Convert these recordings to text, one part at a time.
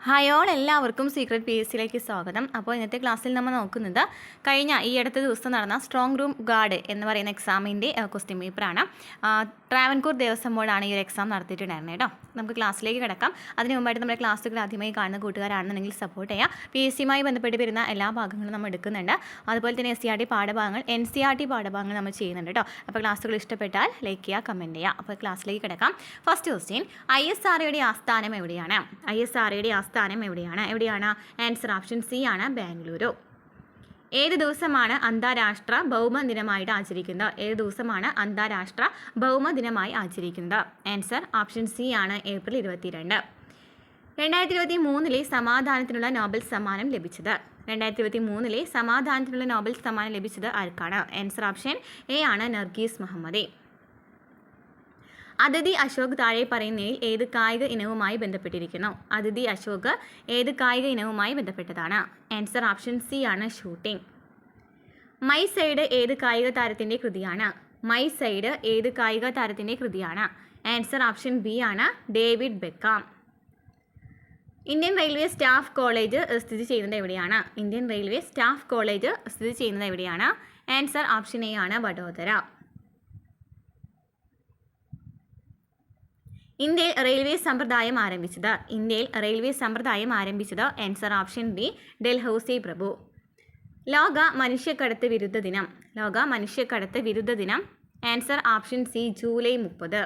Hi all, എല്ലാവർക്കും secret PSCയിലേക്ക് സ്വാഗതം. അപ്പോൾ ഇന്നത്തെ ക്ലാസ്സിൽ നമ്മൾ നോക്കുന്നത് ഈ അടുത്ത ദിവസം നടന്ന സ്ട്രോങ് റൂം ഗാർഡ് എന്ന് പറയുന്ന എക്സാമിൻ്റെ ക്വസ്റ്റ്യൻ പേപ്പറാണ്. ട്രാവൻകൂർ ദേവസ്വം ബോർഡാണ് ഈ ഒരു എക്സാം നടത്തിയിട്ടുണ്ടായിരുന്നത് കേട്ടോ. നമുക്ക് ക്ലാസ്സിലേക്ക് കിടക്കാം. അതിന് മുമ്പായിട്ട് നമ്മുടെ ക്ലാസ്സുകൾ ആദ്യമായി കാണുന്ന കൂട്ടുകാരാണെന്നുണ്ടെങ്കിൽ സപ്പോർട്ട് ചെയ്യുക. PSCയുമായി ബന്ധപ്പെട്ട് വരുന്ന എല്ലാ ഭാഗങ്ങളും നമ്മൾ എടുക്കുന്നുണ്ട്. അതുപോലെ തന്നെ SCRT പാഠഭാഗങ്ങൾ, NCERT പാഠഭാഗങ്ങൾ നമ്മൾ ചെയ്യുന്നുണ്ട് കേട്ടോ. അപ്പോൾ ക്ലാസ്സുകൾ ഇഷ്ടപ്പെട്ടാൽ ലൈക്ക് ചെയ്യുക, കമൻറ്റ് ചെയ്യുക. അപ്പോൾ ക്ലാസ്സിലേക്ക് കിടക്കാം. ഫസ്റ്റ് ക്വസ്റ്റ്യൻ, ISROയുടെ ആസ്ഥാനം എവിടെയാണ്? ISROയുടെ ആസ്ഥാനം എവിടെയാണ്? ആൻസർ ഓപ്ഷൻ സി ആണ്, ബാംഗ്ലൂരു. ഏത് ദിവസമാണ് അന്താരാഷ്ട്ര ഭൗമ ദിനമായിട്ട് ആചരിക്കുന്നത്? ഏത് ദിവസമാണ് അന്താരാഷ്ട്ര ഭൗമ ദിനമായി ആചരിക്കുന്നത്? ആൻസർ ഓപ്ഷൻ സി ആണ്, ഏപ്രിൽ 22. 2023 സമാധാനത്തിനുള്ള നോബൽ സമ്മാനം ലഭിച്ചത്? 2023 സമാധാനത്തിനുള്ള നോബൽ സമ്മാനം ലഭിച്ചത് ആർക്കാണ്? ആൻസർ ഓപ്ഷൻ എ ആണ്, നർഗീസ് മുഹമ്മദി. അതിഥി അശോക് താഴെ പറയുന്നതിൽ ഏത് കായിക ഇനവുമായി ബന്ധപ്പെട്ടിരിക്കുന്നു? അതിഥി അശോക് ഏത് കായിക ഇനവുമായി ബന്ധപ്പെട്ടതാണ്? ആൻസർ ഓപ്ഷൻ സി ആണ്, ഷൂട്ടിംഗ്. മൈ സൈഡ് ഏത് കായിക താരത്തിൻ്റെ കൃതിയാണ്? മൈ സൈഡ് ഏത് കായിക താരത്തിൻ്റെ കൃതിയാണ്? ആൻസർ ഓപ്ഷൻ ബി ആണ്, David Beckham. Indian railway staff college സ്ഥിതി ചെയ്യുന്നത് എവിടെയാണ്? ഇന്ത്യൻ റെയിൽവേ സ്റ്റാഫ് കോളേജ് സ്ഥിതി ചെയ്യുന്നത് എവിടെയാണ്? ആൻസർ ഓപ്ഷൻ എ ആണ്, വഡോദര. ഇന്ത്യയിൽ റെയിൽവേ സമ്പ്രദായം ആരംഭിച്ചത്? ഇന്ത്യയിൽ റെയിൽവേ സമ്പ്രദായം ആരംഭിച്ചത്? ആൻസർ ഓപ്ഷൻ ബി, ഡൽഹൌസി പ്രഭു. ലോക മനുഷ്യക്കടത്ത് വിരുദ്ധ ദിനം? ലോക മനുഷ്യക്കടത്ത് വിരുദ്ധ ദിനം? Answer option C, July 30.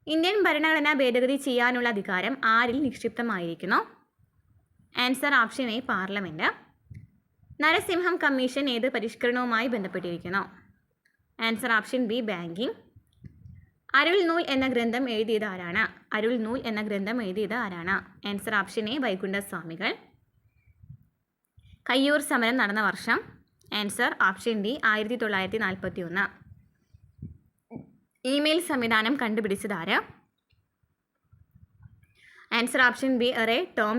Indian ഭരണഘടന ഭേദഗതി ചെയ്യാനുള്ള അധികാരം ആരിൽ നിക്ഷിപ്തമായിരിക്കുന്നു? Answer option A, parliament. Narasimham commission ഏത് പരിഷ്കരണവുമായി ബന്ധപ്പെട്ടിരിക്കുന്നു? Answer option B, banking. Arul Nool എന്ന ഗ്രന്ഥം എഴുതിയത് ആരാണ്? അരുൾ നൂൽ എന്ന ഗ്രന്ഥം എഴുതിയത് ആരാണ്? Answer option A, Vaikunda Swamikal. Kayyur സമരം നടന്ന വർഷം? Answer option D, 1941. ഇമെയിൽ സംവിധാനം കണ്ടുപിടിച്ചത് ആര്? Answer option B, Ray Tom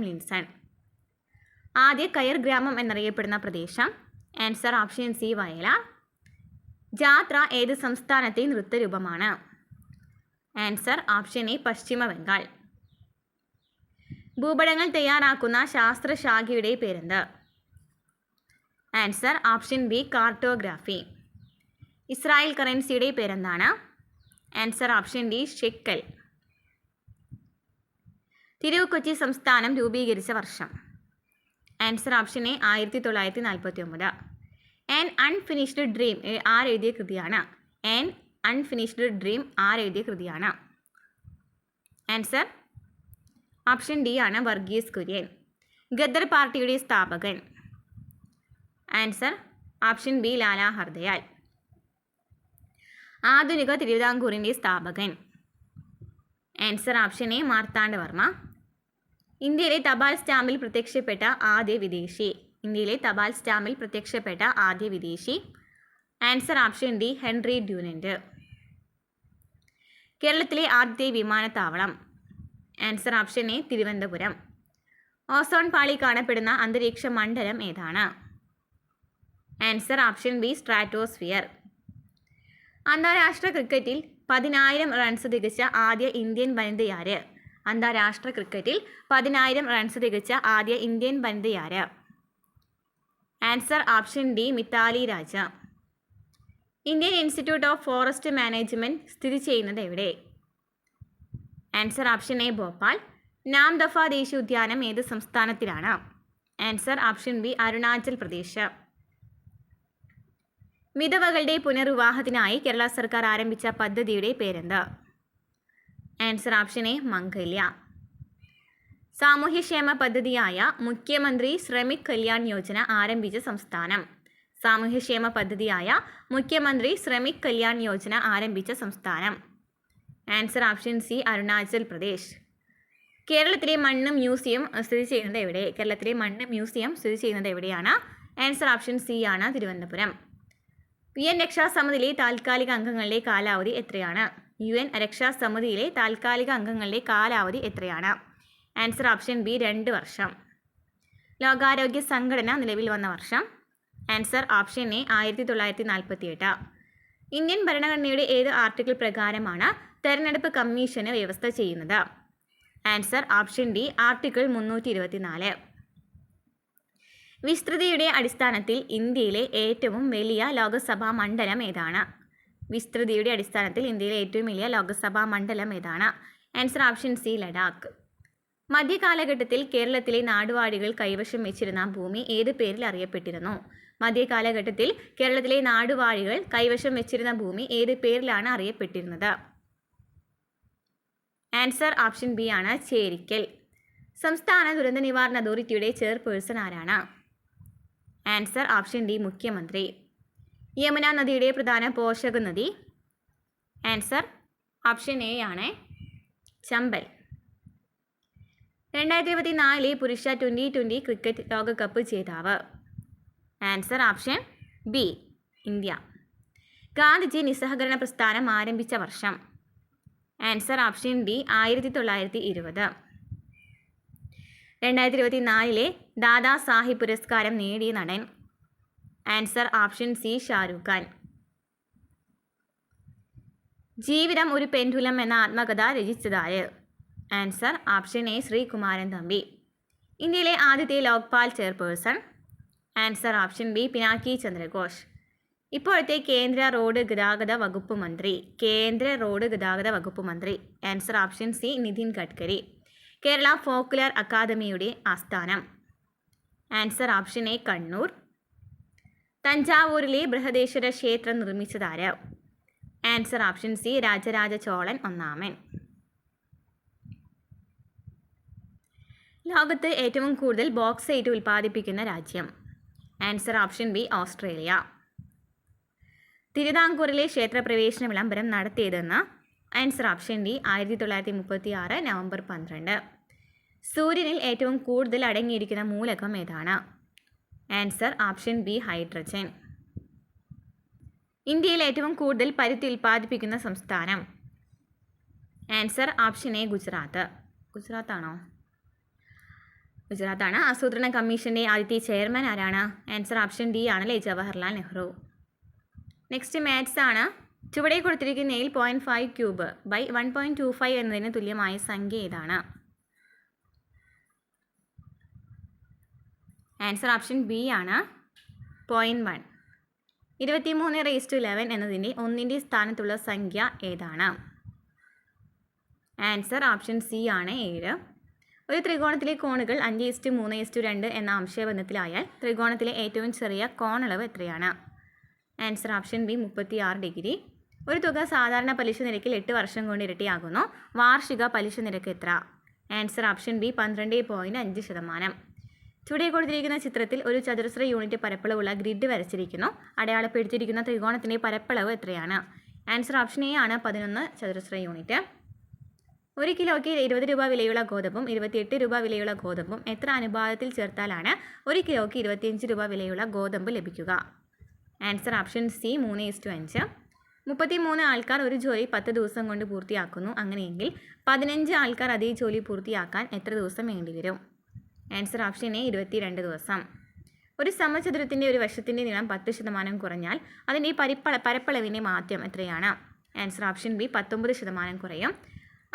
Linson. ആദ്യ കയർ ഗ്രാമം എന്നറിയപ്പെടുന്ന പ്രദേശം? Answer option C, Vayalar. Jatra ഏത് സംസ്ഥാനത്തെ നൃത്തരൂപമാണ്? ആൻസർ ഓപ്ഷൻ എ, പശ്ചിമ ബംഗാൾ. ഭൂപടങ്ങൾ തയ്യാറാക്കുന്ന ശാസ്ത്രശാഖയുടെ പേരെന്ത്? Answer option B, cartography. Israel കറൻസിയുടെ പേരെന്താണ്? Answer option D, shekel. Thirukochi സംസ്ഥാനം രൂപീകരിച്ച വർഷം? Answer option A, 1949. An unfinished dream ആരെഴുതിയ കൃതിയാണ്? ആൻ അൺഫിനിഷ്ഡ് ഡ്രീം ആരെഴുതിയ കൃതിയാണ്? ആൻസർ ഓപ്ഷൻ ഡി ആണ്, വർഗീസ് കുര്യൻ. ഗദർ പാർട്ടിയുടെ സ്ഥാപകൻ? Answer option B, Lala Hardayal. ആധുനിക തിരുവിതാംകൂറിൻ്റെ സ്ഥാപകൻ? Answer option A, Marthanda Varma. ഇന്ത്യയിലെ തപാൽ സ്റ്റാമ്പിൽ പ്രത്യക്ഷപ്പെട്ട ആദ്യ വിദേശി? ഇന്ത്യയിലെ തപാൽ സ്റ്റാമ്പിൽ പ്രത്യക്ഷപ്പെട്ട ആദ്യ വിദേശി? Answer option D, Henry ഡ്യൂനന്റ്. കേരളത്തിലെ ആദ്യത്തെ വിമാനത്താവളം? Answer option A, Thiruvananthapuram. Ozone പാളി കാണപ്പെടുന്ന അന്തരീക്ഷ മണ്ഡലം ഏതാണ്? Answer option B, stratosphere. അന്താരാഷ്ട്ര ക്രിക്കറ്റിൽ 10,000 റൺസ് തികച്ച ആദ്യ ഇന്ത്യൻ വനിതയാര്? അന്താരാഷ്ട്ര ക്രിക്കറ്റിൽ 10,000 റൺസ് തികച്ച ആദ്യ ഇന്ത്യൻ വനിതയാര്? Answer option D, Mithali Raj. Indian institute of forest management സ്ഥിതി ചെയ്യുന്നത് എവിടെ? Answer option A, Bhopal. Namdapha ദേശീയ ഉദ്യാനം ഏത് സംസ്ഥാനത്തിലാണ്? Answer option B, Arunachal Pradesh. വിധവകളുടെ പുനർവിവാഹത്തിനായി കേരള സർക്കാർ ആരംഭിച്ച പദ്ധതിയുടെ പേരെന്ത്? Answer option A, Mangalya. സാമൂഹ്യക്ഷേമ പദ്ധതിയായ മുഖ്യമന്ത്രി ശ്രമിക് കല്യാൺ യോജന ആരംഭിച്ച സംസ്ഥാനം? സാമൂഹ്യക്ഷേമ പദ്ധതിയായ മുഖ്യമന്ത്രി ശ്രമിക് കല്യാൺ യോജന ആരംഭിച്ച സംസ്ഥാനം? Answer option C, Arunachal Pradesh. കേരളത്തിലെ മണ്ണ് മ്യൂസിയം സ്ഥിതി ചെയ്യുന്നത് എവിടെ? കേരളത്തിലെ മണ്ണ് മ്യൂസിയം സ്ഥിതി ചെയ്യുന്നത് എവിടെയാണ്? ആൻസർ ഓപ്ഷൻ സി ആണ്, തിരുവനന്തപുരം. UN രക്ഷാസമിതിയിലെ താൽക്കാലിക അംഗങ്ങളുടെ കാലാവധി എത്രയാണ്? UN രക്ഷാസമിതിയിലെ താൽക്കാലിക അംഗങ്ങളുടെ കാലാവധി എത്രയാണ്? ആൻസർ ഓപ്ഷൻ ബി, 2 വർഷം. ലോകാരോഗ്യ സംഘടന നിലവിൽ വന്ന വർഷം? Answer option A, 1948. ഇന്ത്യൻ ഭരണഘടനയുടെ ഏത് ആർട്ടിക്കിൾ പ്രകാരമാണ് തെരഞ്ഞെടുപ്പ് കമ്മീഷന് വ്യവസ്ഥ ചെയ്യുന്നത്? Answer option D article 324. വിസ്തൃതിയുടെ അടിസ്ഥാനത്തിൽ ഇന്ത്യയിലെ ഏറ്റവും വലിയ ലോകസഭാ മണ്ഡലം ഏതാണ്? വിസ്തൃതിയുടെ അടിസ്ഥാനത്തിൽ ഇന്ത്യയിലെ ഏറ്റവും വലിയ ലോകസഭാ മണ്ഡലം ഏതാണ്? Answer option C Ladakh. മധ്യകാലഘട്ടത്തിൽ കേരളത്തിലെ നാടുവാഴികൾ കൈവശം വെച്ചിരുന്ന ഭൂമി ഏത് പേരിൽ അറിയപ്പെട്ടിരുന്നു? മധ്യകാലഘട്ടത്തിൽ കേരളത്തിലെ നാടുവാഴികൾ കൈവശം വെച്ചിരുന്ന ഭൂമി ഏത് പേരിലാണ് അറിയപ്പെട്ടിരുന്നത്? ആൻസർ ഓപ്ഷൻ ബി ആണ് ചേരിക്കൽ. സംസ്ഥാന ദുരന്ത നിവാരണ അതോറിറ്റിയുടെ ചെയർപേഴ്സൺ ആരാണ്? ആൻസർ ഓപ്ഷൻ ഡി മുഖ്യമന്ത്രി. യമുന നദിയുടെ പ്രധാന പോഷക നദി? ആൻസർ ഓപ്ഷൻ എ ആണ് ചമ്പൽ. 2024 പുരുഷ T20 ക്രിക്കറ്റ് ലോകകപ്പ് ജേതാവ്? Answer option B India. Gandhiji നിസ്സഹകരണ പ്രസ്ഥാനം ആരംഭിച്ച വർഷം? Answer option D 1920. 2024 Dada Saheb പുരസ്കാരം നേടിയ നടൻ? Answer option C Shahrukh Khan. ജീവിതം ഒരു പെൻഡുലം എന്ന ആത്മകഥ രചിച്ചതാര്? Answer option A Sreekumaran Thampi. ഇന്ത്യയിലെ ആദ്യത്തെ Lokpal chairperson? Answer option B Pinaki Chandra Ghosh. ഇപ്പോഴത്തെ കേന്ദ്ര റോഡ് ഗതാഗത വകുപ്പ് മന്ത്രി? Answer option C Nitin Gadkari. Kerala folklore അക്കാദമിയുടെ ആസ്ഥാനം? Answer option A Kannur. തഞ്ചാവൂരിലെ ബൃഹദേശ്വര ക്ഷേത്രം നിർമ്മിച്ചതാര്? Answer option C Rajaraja Cholan ഒന്നാമൻ. ലോകത്ത് ഏറ്റവും കൂടുതൽ ബോക്സൈറ്റ് ഉൽപ്പാദിപ്പിക്കുന്ന രാജ്യം? Answer option B Australia. തിരുവിതാംകൂറിലെ ക്ഷേത്രപ്രവേശന വിളംബരം നടത്തിയതെന്ന്? Answer option D 1936 November 12. സൂര്യനിൽ ഏറ്റവും കൂടുതൽ അടങ്ങിയിരിക്കുന്ന മൂലകം ഏതാണ്? Answer option B hydrogen. ഇന്ത്യയിൽ ഏറ്റവും കൂടുതൽ പരുത്തി ഉൽപ്പാദിപ്പിക്കുന്ന സംസ്ഥാനം? Answer option A Gujarat. ഗുജറാത്താണ്. ആസൂത്രണ കമ്മീഷൻ്റെ ആദ്യത്തെ ചെയർമാൻ ആരാണ്? ആൻസർ ഓപ്ഷൻ ഡി ആണല്ലേ ജവഹർലാൽ നെഹ്റു. നെക്സ്റ്റ് മാത്സ് ആണ്. ചുവടെ കൊടുത്തിരിക്കുന്നതിൽ 0.5 ക്യൂബ് ബൈ 1.25 എന്നതിന് തുല്യമായ സംഖ്യ ഏതാണ്? ആൻസർ ഓപ്ഷൻ ബി ആണ് 0.1. 23 എന്നതിൻ്റെ 1ൻ്റെ സ്ഥാനത്തുള്ള സംഖ്യ ഏതാണ്? ആൻസർ ഓപ്ഷൻ സി ആണ് 7. ഒരു ത്രികോണത്തിലെ കോണുകൾ 5:3:2 എന്ന അംശബന്ധത്തിലായാൽ ത്രികോണത്തിലെ ഏറ്റവും ചെറിയ കോണളവ് എത്രയാണ്? Answer option B 36 degree. ഒരു തുക സാധാരണ പലിശ നിരക്കിൽ 8 വർഷം കൊണ്ട് ഇരട്ടിയാകുന്നു. വാർഷിക പലിശ നിരക്ക് എത്ര? Answer option B 12.5%. ചുവടെ കൊടുത്തിരിക്കുന്ന ചിത്രത്തിൽ ഒരു ചതുരശ്ര യൂണിറ്റ് പരപ്പളവുള്ള ഗ്രിഡ് വരച്ചിരിക്കുന്നു. അടയാളപ്പെടുത്തിയിരിക്കുന്ന ത്രികോണത്തിൻ്റെ പരപ്പളവ് എത്രയാണ്? ആൻസർ ഓപ്ഷൻ എ ആണ് 11 ചതുരശ്ര യൂണിറ്റ്. 1 കിലോയ്ക്ക് 20 രൂപ വിലയുള്ള ഗോതമ്പും 28 രൂപ വിലയുള്ള ഗോതമ്പും എത്ര അനുപാതത്തിൽ ചേർത്താലാണ് 1 കിലോയ്ക്ക് 25 രൂപ വിലയുള്ള ഗോതമ്പ് ലഭിക്കുക? Answer option C 3:5. 33 ആൾക്കാർ ഒരു ജോലി 10 ദിവസം കൊണ്ട് പൂർത്തിയാക്കുന്നു. അങ്ങനെയെങ്കിൽ 15 ആൾക്കാർ അതേ ജോലി പൂർത്തിയാക്കാൻ എത്ര ദിവസം വേണ്ടിവരും? ആൻസർ ഓപ്ഷൻ എ 22 ദിവസം. ഒരു സമചതുരത്തിൻ്റെ ഒരു വശത്തിൻ്റെ നീളം 10% കുറഞ്ഞാൽ അതിൻ്റെ പരപ്പളവിൻ്റെ മാറ്റം എത്രയാണ്? ആൻസർ ഓപ്ഷൻ ബി 19% കുറയും.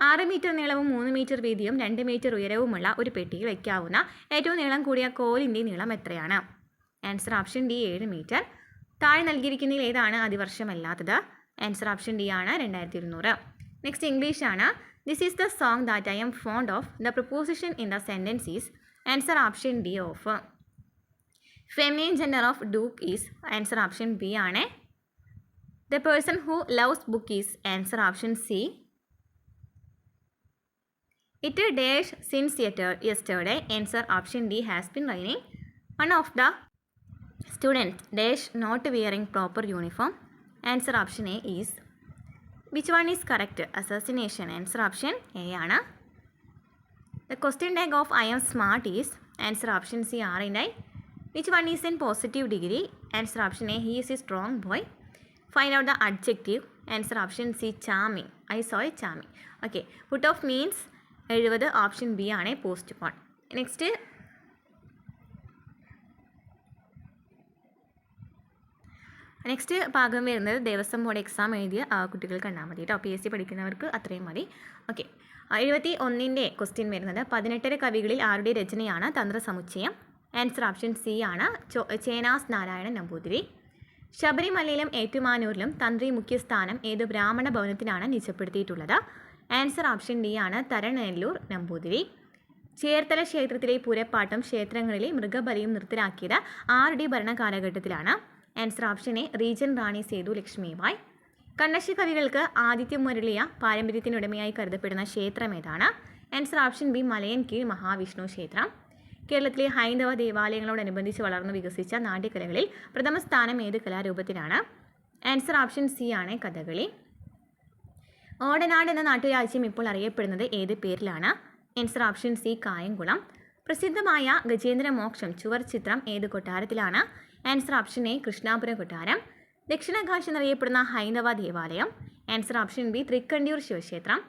6 മീറ്റർ നീളവും 3 മീറ്റർ വീതിയും 2 മീറ്റർ ഉയരവുമുള്ള ഒരു പെട്ടിയിൽ വയ്ക്കാവുന്ന ഏറ്റവും നീളം കൂടിയ കോലിൻ്റെ നീളം എത്രയാണ്? Answer option D 7 metre. താഴെ നൽകിയിരിക്കുന്നതിൽ ഏതാണ് അതിവർഷമല്ലാത്തത്? ആൻസർ ഓപ്ഷൻ ഡി ആണ് 2200. നെക്സ്റ്റ് ഇംഗ്ലീഷ് ആണ്. This is the song that I'm fond of. The preposition in the sentence is? Answer option D of. Feminine gender of duke is? Answer option B ആണ്. The person who loves book is? Answer option C. It dash since yesterday. Answer option D has been raining. One of the students dash not wearing proper uniform. Answer option A is. Which one is correct? Assassination. Answer option A ആണ്. The question tag of I am smart is? Answer option C R&I. Which one is in positive degree? Answer option A he is a strong boy. Find out the adjective. Answer option C charming. I saw it charming. Okay. Put off means 70. Option B ആണ് post porn. Next ഭാഗം വരുന്നത് Devaswom board exam എഴുതിയ കുട്ടികൾ കണ്ടാൽ മതി കേട്ടോ. PSC പഠിക്കുന്നവർക്ക് അത്രയും മതി. ഓക്കെ. 71 ക്വസ്റ്റ്യൻ വരുന്നത് 18 കവികളിൽ ആരുടെ രചനയാണ് തന്ത്രസമുച്ചയം? ആൻസർ ഓപ്ഷൻ സി ആണ് ചേനാസ് നാരായണൻ നമ്പൂതിരി. ശബരിമലയിലും ഏറ്റുമാനൂരിലും തന്ത്രി മുഖ്യസ്ഥാനം ഏത് ബ്രാഹ്മണ ഭവനത്തിനാണ് നിജപ്പെടുത്തിയിട്ടുള്ളത്? ആൻസർ ഓപ്ഷൻ ഡി ആണ് തരണനെല്ലൂർ നമ്പൂതിരി. ചേർത്തല ക്ഷേത്രത്തിലെ പൂരപ്പാട്ടും ക്ഷേത്രങ്ങളിലെ മൃഗബലിയും നിർത്തലാക്കിയത് ആരുടെ ഭരണകാലഘട്ടത്തിലാണ്? ആൻസർ ഓപ്ഷൻ എ റീജൻ റാണി സേതു ലക്ഷ്മിബായ്. കണ്ണശ്ശി കവികൾക്ക് ആദിത്യമരുളിയ പാരമ്പര്യത്തിനുടമയായി കരുതപ്പെടുന്ന ക്ഷേത്രം ഏതാണ്? ആൻസർ ഓപ്ഷൻ ബി മലയൻ കീഴ് മഹാവിഷ്ണു ക്ഷേത്രം. കേരളത്തിലെ ഹൈന്ദവ ദേവാലയങ്ങളോടനുബന്ധിച്ച് വളർന്നു വികസിച്ച നാട്യകലകളിൽ പ്രഥമ സ്ഥാനം ഏത് കലാരൂപത്തിനാണ്? ആൻസർ ഓപ്ഷൻ സി ആണ് കഥകളി. ഓടനാട് എന്ന നാട്ടുരാജ്യം ഇപ്പോൾ അറിയപ്പെടുന്നത് ഏത് പേരിലാണ്? Answer option C Kayamkulam. പ്രസിദ്ധമായ ഗജേന്ദ്രമോക്ഷം ചുവർ ചിത്രം ഏത് കൊട്ടാരത്തിലാണ്? ആൻസർ ഓപ്ഷൻ എ കൃഷ്ണാപുരം കൊട്ടാരം. ദക്ഷിണകാശി എന്നറിയപ്പെടുന്ന ഹൈന്ദവ ദേവാലയം? ആൻസർ ഓപ്ഷൻ ബി തൃക്കണ്ടിയൂർ ശിവക്ഷേത്രം.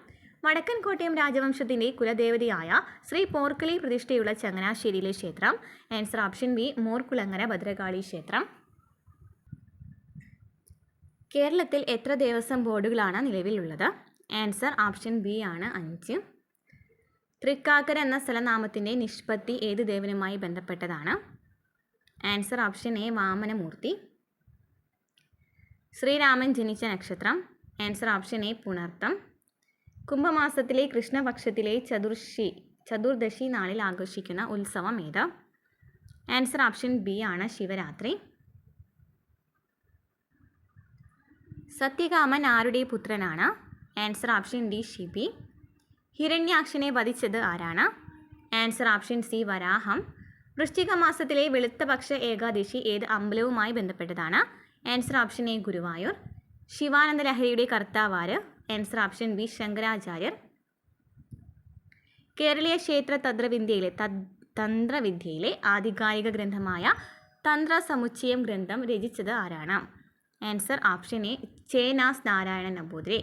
വടക്കൻ കോട്ടയം രാജവംശത്തിൻ്റെ കുലദേവതയായ ശ്രീ പോർക്കളി പ്രതിഷ്ഠയുള്ള ചങ്ങനാശ്ശേരിയിലെ ക്ഷേത്രം? ആൻസർ ഓപ്ഷൻ ബി മോർക്കുളങ്ങര ഭദ്രകാളി ക്ഷേത്രം. കേരളത്തിൽ എത്ര ദേവസ്വം ബോർഡുകളാണ് നിലവിലുള്ളത്? ആൻസർ ഓപ്ഷൻ ബി ആണ് 5. തൃക്കാക്കര എന്ന സ്ഥലനാമത്തിൻ്റെ നിഷ്പത്തി ഏത് ദേവനുമായി ബന്ധപ്പെട്ടതാണ്? Answer option A Vamanamoorthy. Sreeraman ജനിച്ച നക്ഷത്രം? Answer option A Punartham. കുംഭമാസത്തിലെ കൃഷ്ണപക്ഷത്തിലെ ചതുർദശി നാളിൽ ആഘോഷിക്കുന്ന ഉത്സവം ഏത്? ആൻസർ ഓപ്ഷൻ ബി ആണ് ശിവരാത്രി. സത്യകാമൻ ആരുടെ പുത്രനാണ്? Answer option D Shibi. ഹിരണ്യാക്ഷനെ വധിച്ചത് ആരാണ്? Answer option C Varaham. വൃശ്ചിക മാസത്തിലെ വെളുത്തപക്ഷ ഏകാദശി ഏത് അമ്പലവുമായി ബന്ധപ്പെട്ടതാണ്? Answer option A Guruvayur. Shivananda ലഹരിയുടെ കർത്താവാര്? Answer option B Sankaracharyar. കേരളീയ ക്ഷേത്ര തന്ത്രവിദ്യയിലെ ആധികാരിക ഗ്രന്ഥമായ തന്ത്രസമുച്ചയം ഗ്രന്ഥം രചിച്ചത് ആരാണ്? Answer option A Chennas Narayanan Namboothiri.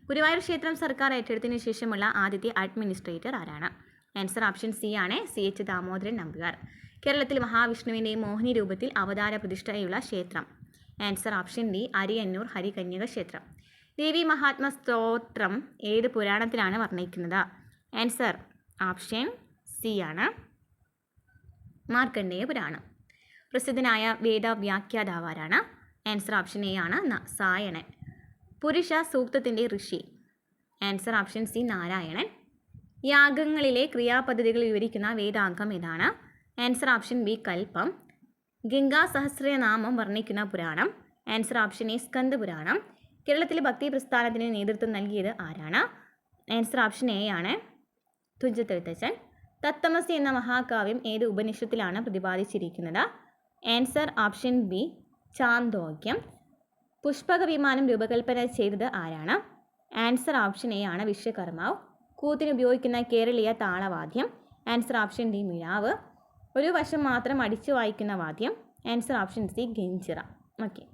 Guruvayur ക്ഷേത്രം സർക്കാർ ഏറ്റെടുത്തതിനു ശേഷമുള്ള ആദ്യത്തെ അഡ്മിനിസ്ട്രേറ്റർ ആരാണ്? ആൻസർ ഓപ്ഷൻ സി ആണ് CH ദാമോദരൻ നമ്പ്യാർ. കേരളത്തിൽ മഹാവിഷ്ണുവിൻ്റെ മോഹിനി രൂപത്തിൽ അവതാര പ്രതിഷ്ഠയുള്ള ക്ഷേത്രം? Answer option D Ariyannur Harikanyaka ക്ഷേത്രം. ദേവി മഹാത്മ സ്തോത്രം ഏത് പുരാണത്തിലാണ് വർണ്ണിക്കുന്നത്? ആൻസർ ഓപ്ഷൻ സി ആണ് മാർക്കണ്ഡേയ പുരാണം. പ്രസിദ്ധനായ വേദവ്യാഖ്യാതാവാരാണ്? ആൻസർ ഓപ്ഷൻ എ ആണ് സായണൻ. പുരുഷ സൂക്തത്തിൻ്റെ ഋഷി? Answer option C Narayanan. യാഗങ്ങളിലെ ക്രിയാപദ്ധതികൾ വിവരിക്കുന്ന വേദാംഗം ഏതാണ്? Answer option B Kalpam. Ganga Sahasranamam വർണ്ണിക്കുന്ന പുരാണം? Answer option A Skandapuranam. കേരളത്തിലെ ഭക്തി പ്രസ്ഥാനത്തിന് നേതൃത്വം നൽകിയത് ആരാണ്? ആൻസർ ഓപ്ഷൻ എ ആണ് തുഞ്ചത്തെഴുത്തച്ഛൻ. തത്തമസി എന്ന മഹാകാവ്യം ഏത് ഉപനിഷത്തിലാണ് പ്രതിപാദിച്ചിരിക്കുന്നത്? Answer option B Chandogyam. Pushpaka Vimanam രൂപകൽപ്പന ചെയ്തത് ആരാണ്? ആൻസർ ഓപ്ഷൻ എ ആണ് വിശ്വകർമാവ്. കൂത്തിന് ഉപയോഗിക്കുന്ന കേരളീയ താളവാദ്യം? ആൻസർ ഓപ്ഷൻ ഡി മിഴാവ്. ഒരു വശം മാത്രം അടിച്ചു വായിക്കുന്ന വാദ്യം? ആൻസർ ഓപ്ഷൻ സി ഗഞ്ചിറ. ഓക്കെ.